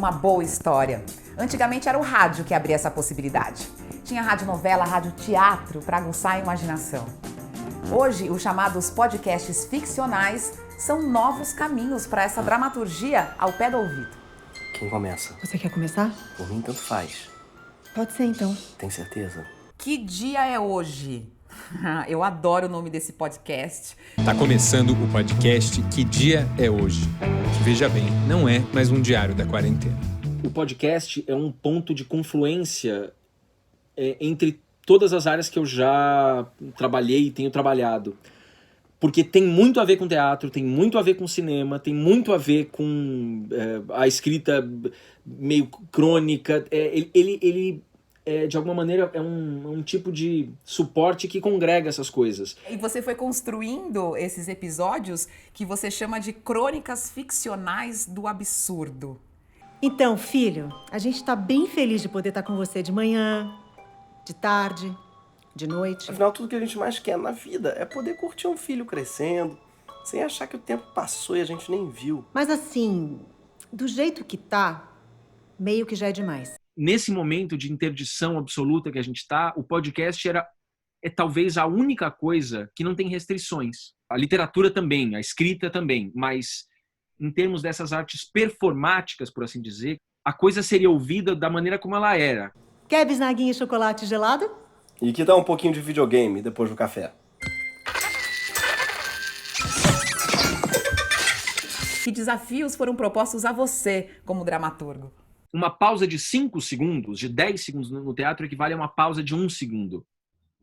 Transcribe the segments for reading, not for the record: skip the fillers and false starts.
uma boa história. Antigamente era o rádio que abria essa possibilidade. Tinha radionovela, radioteatro para aguçar a imaginação. Hoje, os chamados podcasts ficcionais são novos caminhos para essa dramaturgia ao pé do ouvido. Quem começa? Você quer começar? Por mim, tanto faz. Pode ser, então. Tem certeza? Que dia é hoje? Eu adoro o nome desse podcast. Tá começando o podcast Que Dia é Hoje? Que, veja bem, não é mais um diário da quarentena. O podcast é um ponto de confluência entre todas as áreas que eu já trabalhei e tenho trabalhado. Porque tem muito a ver com teatro, tem muito a ver com cinema, tem muito a ver com a escrita meio crônica. Ele de alguma maneira, é um tipo de suporte que congrega essas coisas. E você foi construindo esses episódios que você chama de crônicas ficcionais do absurdo. Então, filho, a gente tá bem feliz de poder estar com você de manhã, de tarde, de noite. Afinal, tudo que a gente mais quer na vida é poder curtir um filho crescendo, sem achar que o tempo passou e a gente nem viu. Mas assim, do jeito que tá, meio que já é demais. Nesse momento de interdição absoluta que a gente está, o podcast é talvez a única coisa que não tem restrições. A literatura também, a escrita também, mas em termos dessas artes performáticas, por assim dizer, a coisa seria ouvida da maneira como ela era. Quer bisnaguinha e chocolate gelado? E que dá um pouquinho de videogame depois do café. Que desafios foram propostos a você como dramaturgo? Uma pausa de 5 segundos, de 10 segundos no teatro equivale a uma pausa de 1 segundo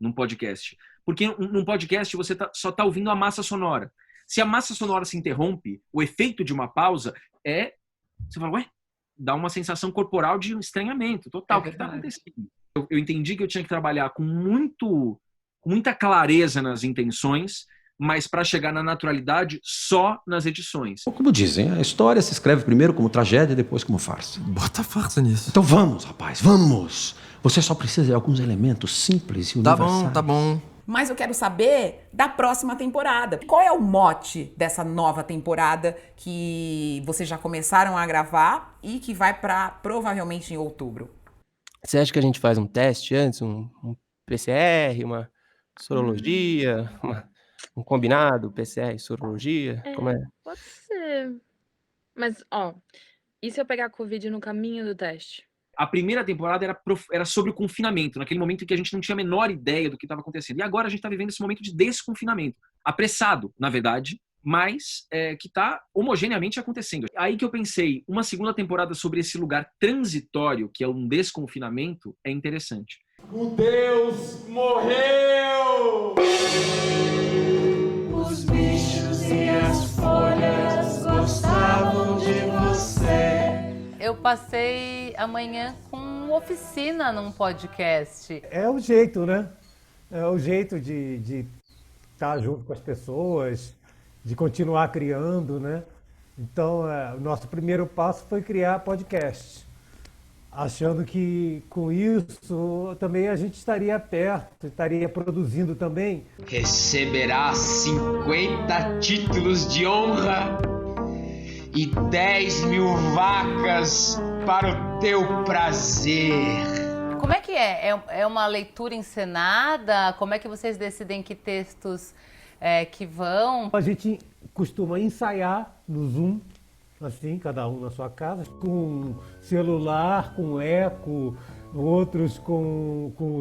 num podcast. Porque num podcast você só está ouvindo a massa sonora. Se a massa sonora se interrompe, o efeito de uma pausa você fala, ué? Dá uma sensação corporal de estranhamento total. O que está acontecendo? Eu entendi que eu tinha que trabalhar com muita clareza nas intenções, mas para chegar na naturalidade só nas edições. Como dizem, a história se escreve primeiro como tragédia e depois como farsa. Bota farsa nisso. Então vamos, rapaz, vamos! Você só precisa de alguns elementos simples e universais. Tá bom. Mas eu quero saber da próxima temporada. Qual é o mote dessa nova temporada que vocês já começaram a gravar e que vai para provavelmente em outubro? Você acha que a gente faz um teste antes? Um PCR, uma sorologia, um combinado, PCR e sorologia? Como é? Pode ser. Mas, e se eu pegar Covid no caminho do teste? A primeira temporada era sobre o confinamento, naquele momento em que a gente não tinha a menor ideia do que estava acontecendo. E agora a gente está vivendo esse momento de desconfinamento. Apressado, na verdade, mas que está homogeneamente acontecendo. Aí que eu pensei, uma segunda temporada sobre esse lugar transitório, que é um desconfinamento, é interessante. O Deus morreu! Os bichos e as folhas gostavam de você. Eu passei a manhã com oficina num podcast. É o jeito, né? É o jeito de estar junto com as pessoas, de continuar criando, né? Então, o nosso primeiro passo foi criar podcast, achando que com isso também a gente estaria perto, estaria produzindo também. Receberá 50 títulos de honra e 10.000 vacas para o teu prazer. Como é que é? É uma leitura encenada? Como é que vocês decidem que textos que vão? A gente costuma ensaiar no Zoom, assim, cada um na sua casa, com celular, com eco, outros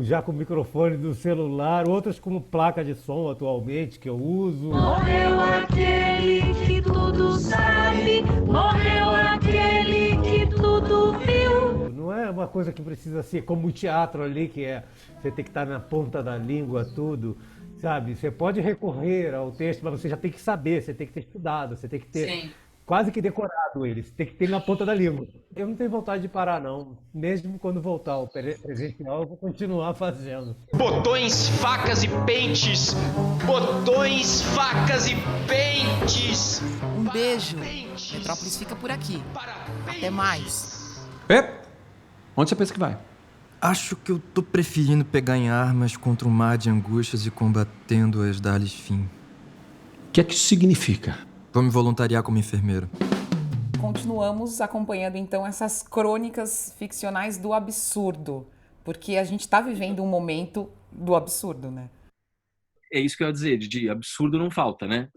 já com o microfone do celular, outros com placa de som atualmente que eu uso. Morreu aquele que tudo sabe, morreu aquele que tudo viu. Não é uma coisa que precisa ser como o teatro ali, que você tem que estar na ponta da língua, tudo, sabe? Você pode recorrer ao texto, mas você já tem que saber, você tem que ter estudado, você tem que ter... Sim. Quase que decorado eles, tem que ter na ponta da língua. Eu não tenho vontade de parar, não. Mesmo quando voltar ao presencial, eu vou continuar fazendo. Botões, facas e pentes! Botões, facas e pentes! Um beijo. Metrópolis fica por aqui. Até mais. Onde você pensa que vai? Acho que eu tô preferindo pegar em armas contra um mar de angústias e combatendo-as dar-lhes fim. O que é que isso significa? Vou me voluntariar como enfermeiro. continuamos acompanhando então essas crônicas ficcionais do absurdo, porque a gente está vivendo um momento do absurdo, né? É isso que eu ia dizer, Didi, absurdo não falta, né?